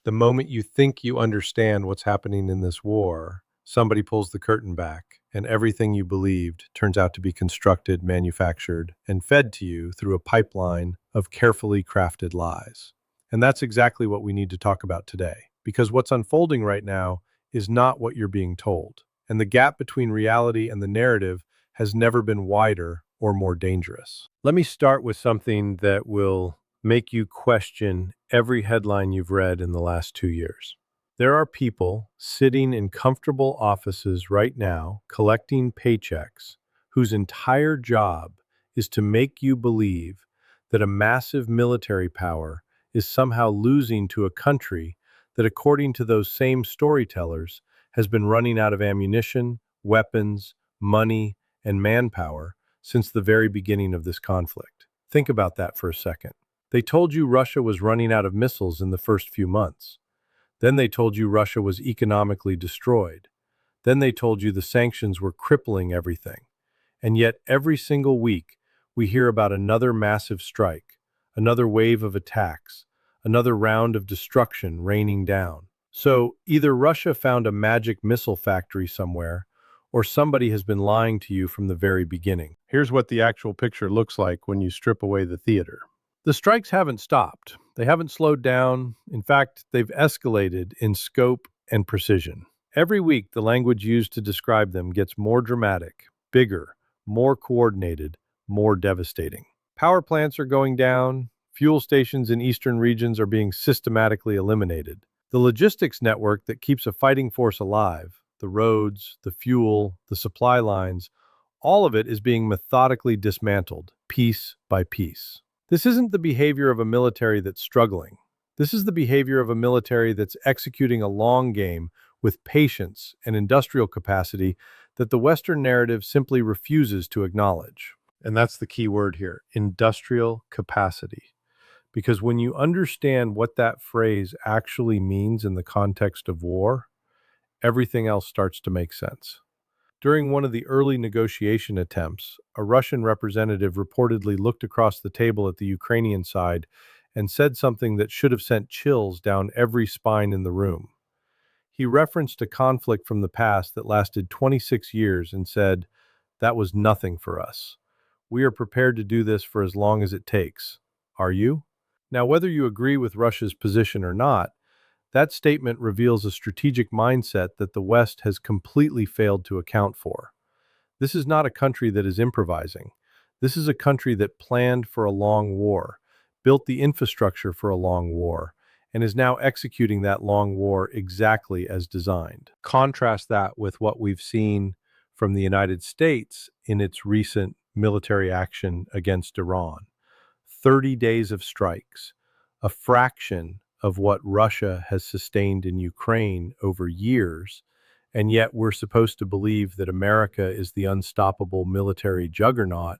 The moment you think you understand what's happening in this war, somebody pulls the curtain back, and everything you believed turns out to be constructed, manufactured, and fed to you through a pipeline of carefully crafted lies. And that's exactly what we need to talk about today, because what's unfolding right now is not what you're being told. And the gap between reality and the narrative has never been wider or more dangerous. Let me start with something that will make you question every headline you've read in the last 2 years. There are people sitting in comfortable offices right now collecting paychecks whose entire job is to make you believe that a massive military power is somehow losing to a country that, according to those same storytellers, has been running out of ammunition, weapons, money, and manpower since the very beginning of this conflict. Think about that for a second. They told you Russia was running out of missiles in the first few months. Then they told you Russia was economically destroyed. Then they told you the sanctions were crippling everything. And yet every single week we hear about another massive strike, another wave of attacks, another round of destruction raining down. So either Russia found a magic missile factory somewhere, or somebody has been lying to you from the very beginning. Here's what the actual picture looks like when you strip away the theater. The strikes haven't stopped. They haven't slowed down. In fact, they've escalated in scope and precision. Every week, the language used to describe them gets more dramatic, bigger, more coordinated, more devastating. Power plants are going down. Fuel stations in eastern regions are being systematically eliminated. The logistics network that keeps a fighting force alive, the roads, the fuel, the supply lines, all of it is being methodically dismantled, piece by piece. This isn't the behavior of a military that's struggling. This is the behavior of a military that's executing a long game with patience and industrial capacity that the Western narrative simply refuses to acknowledge. And that's the key word here, industrial capacity. Because when you understand what that phrase actually means in the context of war, everything else starts to make sense. During one of the early negotiation attempts, a Russian representative reportedly looked across the table at the Ukrainian side and said something that should have sent chills down every spine in the room. He referenced a conflict from the past that lasted 26 years and said, "That was nothing for us. We are prepared to do this for as long as it takes. Are you?" Now, whether you agree with Russia's position or not, that statement reveals a strategic mindset that the West has completely failed to account for. This is not a country that is improvising. This is a country that planned for a long war, built the infrastructure for a long war, and is now executing that long war exactly as designed. Contrast that with what we've seen from the United States in its recent military action against Iran. 30 days of strikes, a fraction of what Russia has sustained in Ukraine over years, and yet we're supposed to believe that America is the unstoppable military juggernaut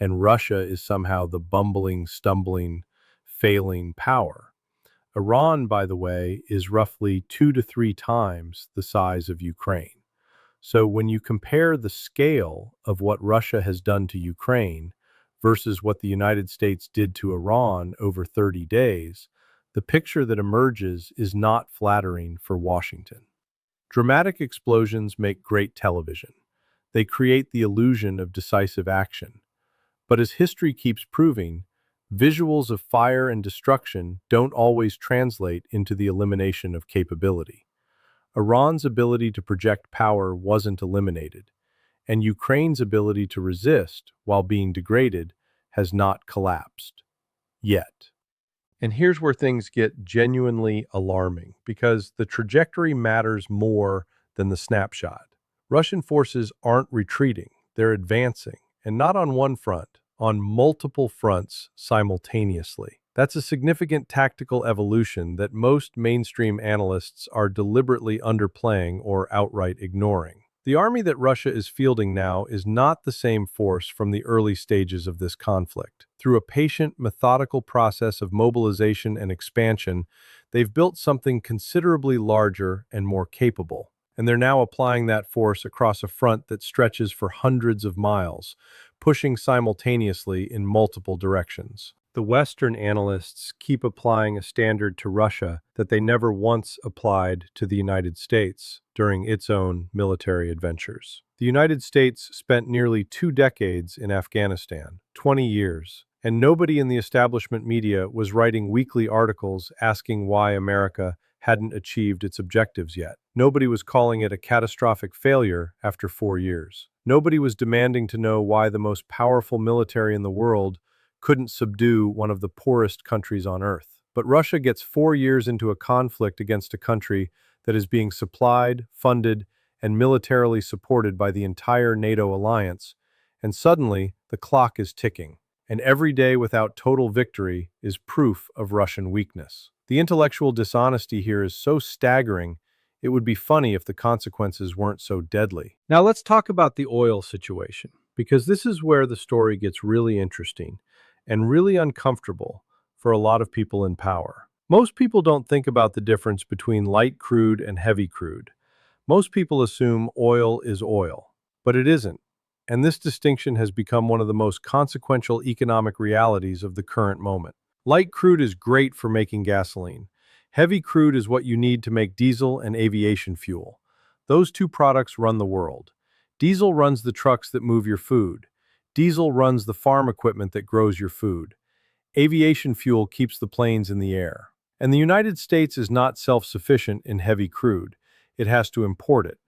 and Russia is somehow the bumbling, stumbling, failing power. Iran, by the way, is roughly 2 to 3 times the size of Ukraine. So when you compare the scale of what Russia has done to Ukraine versus what the United States did to Iran over 30 days, the picture that emerges is not flattering for Washington. Dramatic explosions make great television. They create the illusion of decisive action. But as history keeps proving, visuals of fire and destruction don't always translate into the elimination of capability. Iran's ability to project power wasn't eliminated, and Ukraine's ability to resist while being degraded has not collapsed. Yet. And here's where things get genuinely alarming, because the trajectory matters more than the snapshot. Russian forces aren't retreating, they're advancing, and not on one front, on multiple fronts simultaneously. That's a significant tactical evolution that most mainstream analysts are deliberately underplaying or outright ignoring. The army that Russia is fielding now is not the same force from the early stages of this conflict. Through a patient, methodical process of mobilization and expansion, they've built something considerably larger and more capable. And they're now applying that force across a front that stretches for hundreds of miles, pushing simultaneously in multiple directions. The Western analysts keep applying a standard to Russia that they never once applied to the United States during its own military adventures. The United States spent nearly 2 decades in Afghanistan, 20 years, and nobody in the establishment media was writing weekly articles asking why America hadn't achieved its objectives yet. Nobody was calling it a catastrophic failure after 4 years. Nobody was demanding to know why the most powerful military in the world couldn't subdue one of the poorest countries on earth. But Russia gets 4 years into a conflict against a country that is being supplied, funded, and militarily supported by the entire NATO alliance, and suddenly the clock is ticking. And every day without total victory is proof of Russian weakness. The intellectual dishonesty here is so staggering, it would be funny if the consequences weren't so deadly. Now let's talk about the oil situation, because this is where the story gets really interesting and really uncomfortable for a lot of people in power. Most people don't think about the difference between light crude and heavy crude. Most people assume oil is oil, but it isn't. And this distinction has become one of the most consequential economic realities of the current moment. Light crude is great for making gasoline. Heavy crude is what you need to make diesel and aviation fuel. Those two products run the world. Diesel runs the trucks that move your food. Diesel runs the farm equipment that grows your food. Aviation fuel keeps the planes in the air. And the United States is not self-sufficient in heavy crude. It has to import it.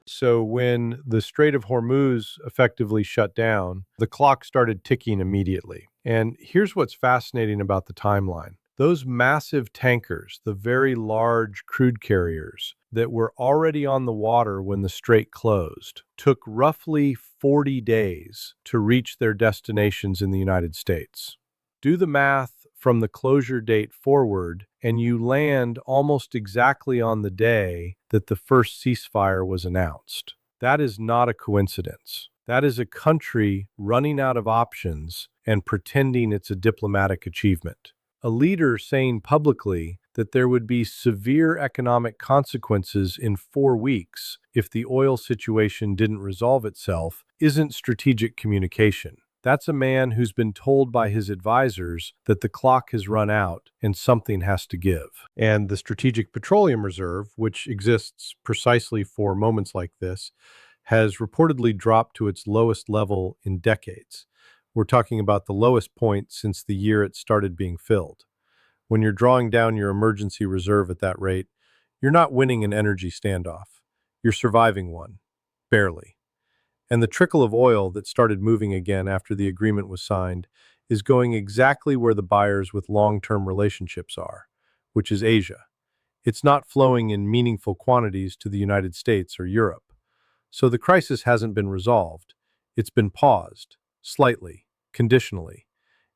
So when the Strait of Hormuz effectively shut down, the clock started ticking immediately. And here's what's fascinating about the timeline. Those massive tankers, the very large crude carriers that were already on the water when the strait closed, took roughly 40 days to reach their destinations in the United States. Do the math from the closure date forward, and you land almost exactly on the day that the first ceasefire was announced. That is not a coincidence. That is a country running out of options and pretending it's a diplomatic achievement. A leader saying publicly that there would be severe economic consequences in 4 weeks if the oil situation didn't resolve itself isn't strategic communication. That's a man who's been told by his advisors that the clock has run out and something has to give. And the Strategic Petroleum Reserve, which exists precisely for moments like this, has reportedly dropped to its lowest level in decades. We're talking about the lowest point since the year it started being filled. When you're drawing down your emergency reserve at that rate, you're not winning an energy standoff. You're surviving one. Barely. And the trickle of oil that started moving again after the agreement was signed is going exactly where the buyers with long-term relationships are, which is Asia. It's not flowing in meaningful quantities to the United States or Europe. So the crisis hasn't been resolved. It's been paused, slightly, conditionally,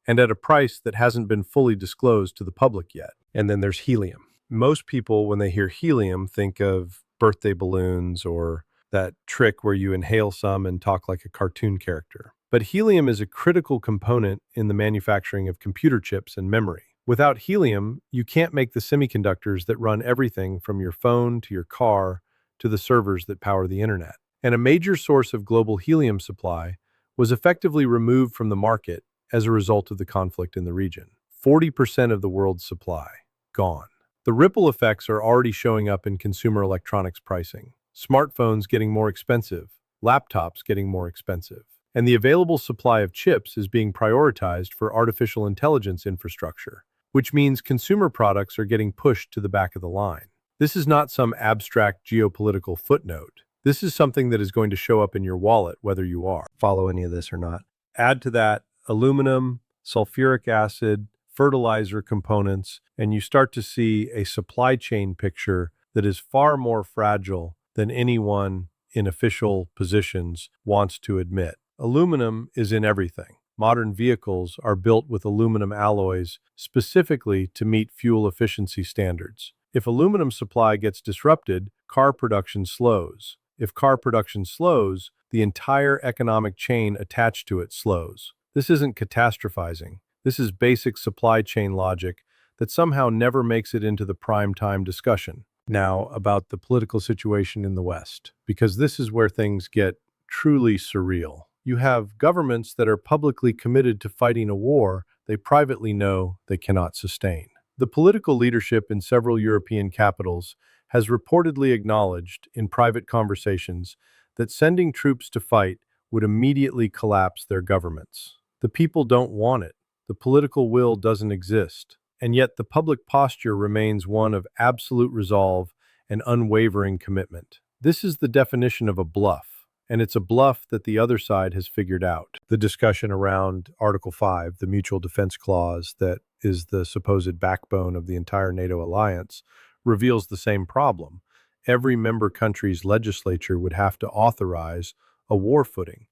and at a price that hasn't been fully disclosed to the public yet. And then there's helium. Most people, when they hear helium, think of birthday balloons or that trick where you inhale some and talk like a cartoon character. But helium is a critical component in the manufacturing of computer chips and memory. Without helium, you can't make the semiconductors that run everything from your phone to your car to the servers that power the internet. And a major source of global helium supply was effectively removed from the market as a result of the conflict in the region. 40% of the world's supply, gone. The ripple effects are already showing up in consumer electronics pricing. Smartphones getting more expensive, laptops getting more expensive, and the available supply of chips is being prioritized for artificial intelligence infrastructure, which means consumer products are getting pushed to the back of the line. This is not some abstract geopolitical footnote. This is something that is going to show up in your wallet whether you follow any of this or not. Add to that aluminum, sulfuric acid, fertilizer components, and you start to see a supply chain picture that is far more fragile than anyone in official positions wants to admit. Aluminum is in everything. Modern vehicles are built with aluminum alloys specifically to meet fuel efficiency standards. If aluminum supply gets disrupted, car production slows. If car production slows, the entire economic chain attached to it slows. This isn't catastrophizing. This is basic supply chain logic that somehow never makes it into the prime time discussion. Now, about the political situation in the West, because this is where things get truly surreal. You have governments that are publicly committed to fighting a war they privately know they cannot sustain. The political leadership in several European capitals has reportedly acknowledged in private conversations that sending troops to fight would immediately collapse their governments. The people don't want it. The political will doesn't exist. And yet the public posture remains one of absolute resolve and unwavering commitment. This is the definition of a bluff, and it's a bluff that the other side has figured out. The discussion around Article 5, the Mutual Defense Clause that is the supposed backbone of the entire NATO alliance, reveals the same problem. Every member country's legislature would have to authorize a war footing.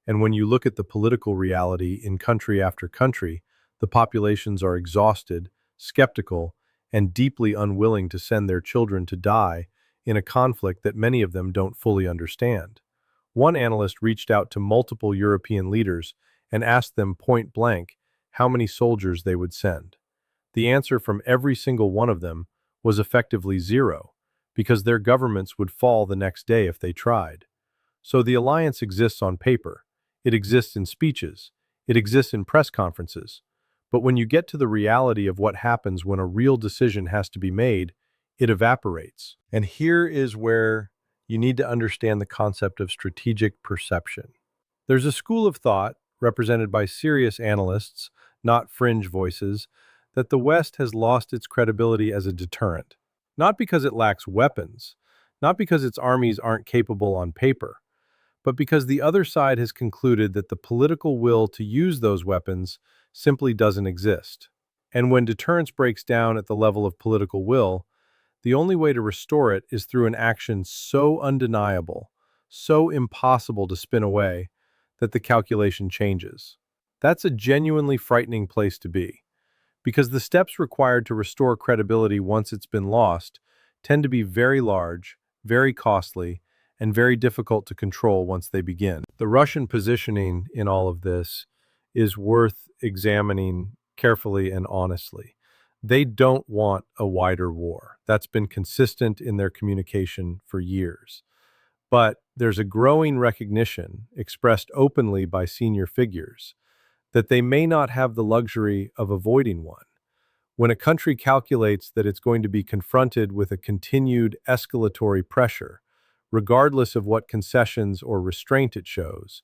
And when you look at the political reality in country after country, the populations are exhausted, skeptical, and deeply unwilling to send their children to die in a conflict that many of them don't fully understand. One analyst reached out to multiple European leaders and asked them point blank how many soldiers they would send. The answer from every single one of them was effectively zero, because their governments would fall the next day if they tried. So the alliance exists on paper. It exists in speeches. It exists in press conferences. But when you get to the reality of what happens when a real decision has to be made, it evaporates. And here is where you need to understand the concept of strategic perception. There's a school of thought, represented by serious analysts, not fringe voices, that the West has lost its credibility as a deterrent. Not because it lacks weapons, not because its armies aren't capable on paper, but because the other side has concluded that the political will to use those weapons simply doesn't exist. And when deterrence breaks down at the level of political will, the only way to restore it is through an action so undeniable, so impossible to spin away, that the calculation changes. That's a genuinely frightening place to be, because the steps required to restore credibility once it's been lost tend to be very large, very costly, and very difficult to control once they begin. The Russian positioning in all of this is worth examining carefully and honestly. They don't want a wider war. That's been consistent in their communication for years. But there's a growing recognition, expressed openly by senior figures, that they may not have the luxury of avoiding one. When a country calculates that it's going to be confronted with a continued escalatory pressure, regardless of what concessions or restraint it shows,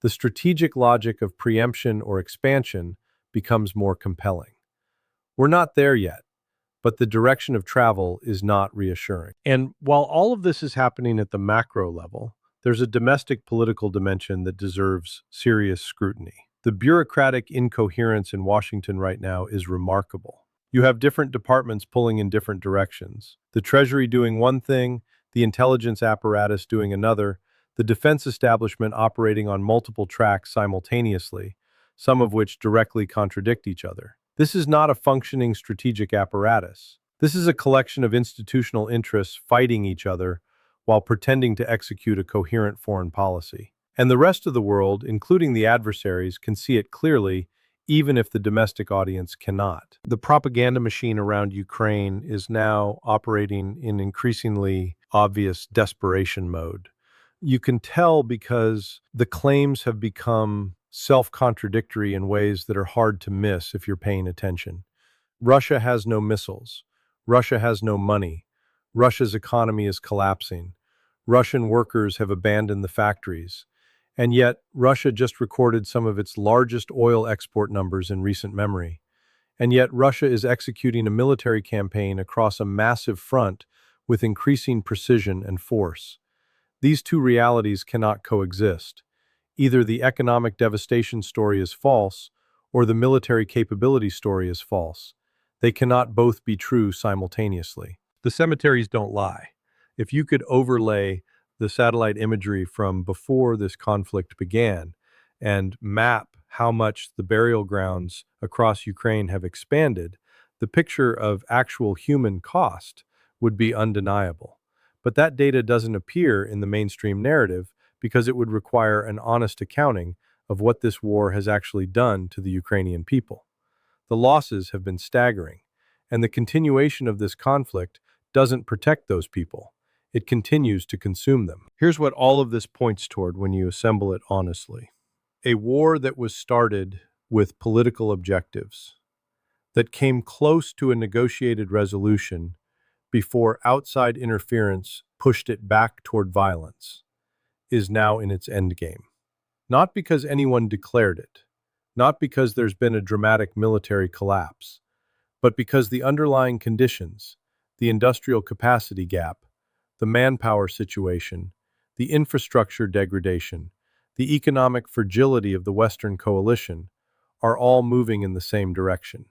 the strategic logic of preemption or expansion becomes more compelling. We're not there yet, but the direction of travel is not reassuring. And while all of this is happening at the macro level, there's a domestic political dimension that deserves serious scrutiny. The bureaucratic incoherence in Washington right now is remarkable. You have different departments pulling in different directions. The Treasury doing one thing, the intelligence apparatus doing another, the defense establishment operating on multiple tracks simultaneously, some of which directly contradict each other. This is not a functioning strategic apparatus. This is a collection of institutional interests fighting each other while pretending to execute a coherent foreign policy. And the rest of the world, including the adversaries, can see it clearly, even if the domestic audience cannot. The propaganda machine around Ukraine is now operating in increasingly obvious desperation mode. You can tell because the claims have become self-contradictory in ways that are hard to miss if you're paying attention. Russia has no missiles. Russia has no money. Russia's economy is collapsing. Russian workers have abandoned the factories. And yet, Russia just recorded some of its largest oil export numbers in recent memory. And yet, Russia is executing a military campaign across a massive front with increasing precision and force. These two realities cannot coexist. Either the economic devastation story is false, or the military capability story is false. They cannot both be true simultaneously. The cemeteries don't lie. If you could overlay the satellite imagery from before this conflict began and map how much the burial grounds across Ukraine have expanded, the picture of actual human cost would be undeniable. But that data doesn't appear in the mainstream narrative because it would require an honest accounting of what this war has actually done to the Ukrainian people. The losses have been staggering, and the continuation of this conflict doesn't protect those people. It continues to consume them. Here's what all of this points toward when you assemble it honestly. A war that was started with political objectives, that came close to a negotiated resolution before outside interference pushed it back toward violence, is now in its endgame. Not because anyone declared it, not because there's been a dramatic military collapse, but because the underlying conditions, the industrial capacity gap, the manpower situation, the infrastructure degradation, the economic fragility of the Western coalition, are all moving in the same direction.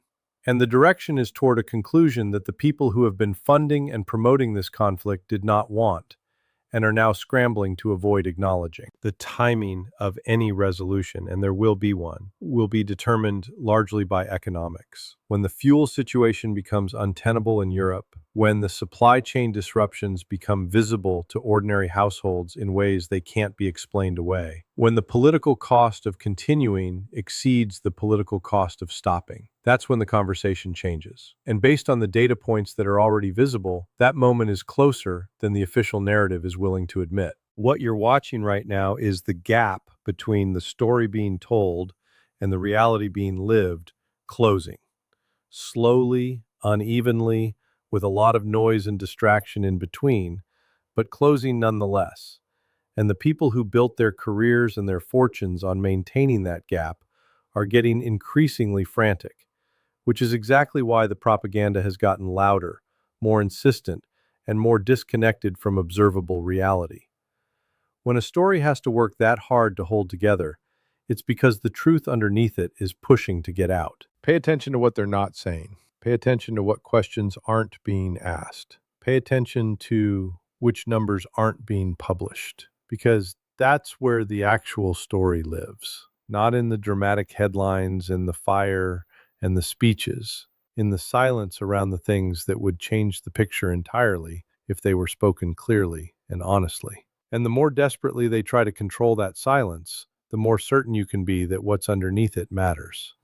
And the direction is toward a conclusion that the people who have been funding and promoting this conflict did not want, and are now scrambling to avoid acknowledging. The timing of any resolution, and there will be one, will be determined largely by economics. When the fuel situation becomes untenable in Europe, when the supply chain disruptions become visible to ordinary households in ways they can't be explained away, when the political cost of continuing exceeds the political cost of stopping, that's when the conversation changes. And based on the data points that are already visible, that moment is closer than the official narrative is willing to admit. What you're watching right now is the gap between the story being told and the reality being lived closing. Slowly, unevenly, with a lot of noise and distraction in between, but closing nonetheless. And the people who built their careers and their fortunes on maintaining that gap are getting increasingly frantic, which is exactly why the propaganda has gotten louder, more insistent, and more disconnected from observable reality. When a story has to work that hard to hold together, it's because the truth underneath it is pushing to get out. Pay attention to what they're not saying. Pay attention to what questions aren't being asked. Pay attention to which numbers aren't being published, because that's where the actual story lives. Not in the dramatic headlines and the fire and the speeches, in the silence around the things that would change the picture entirely if they were spoken clearly and honestly. And the more desperately they try to control that silence, the more certain you can be that what's underneath it matters.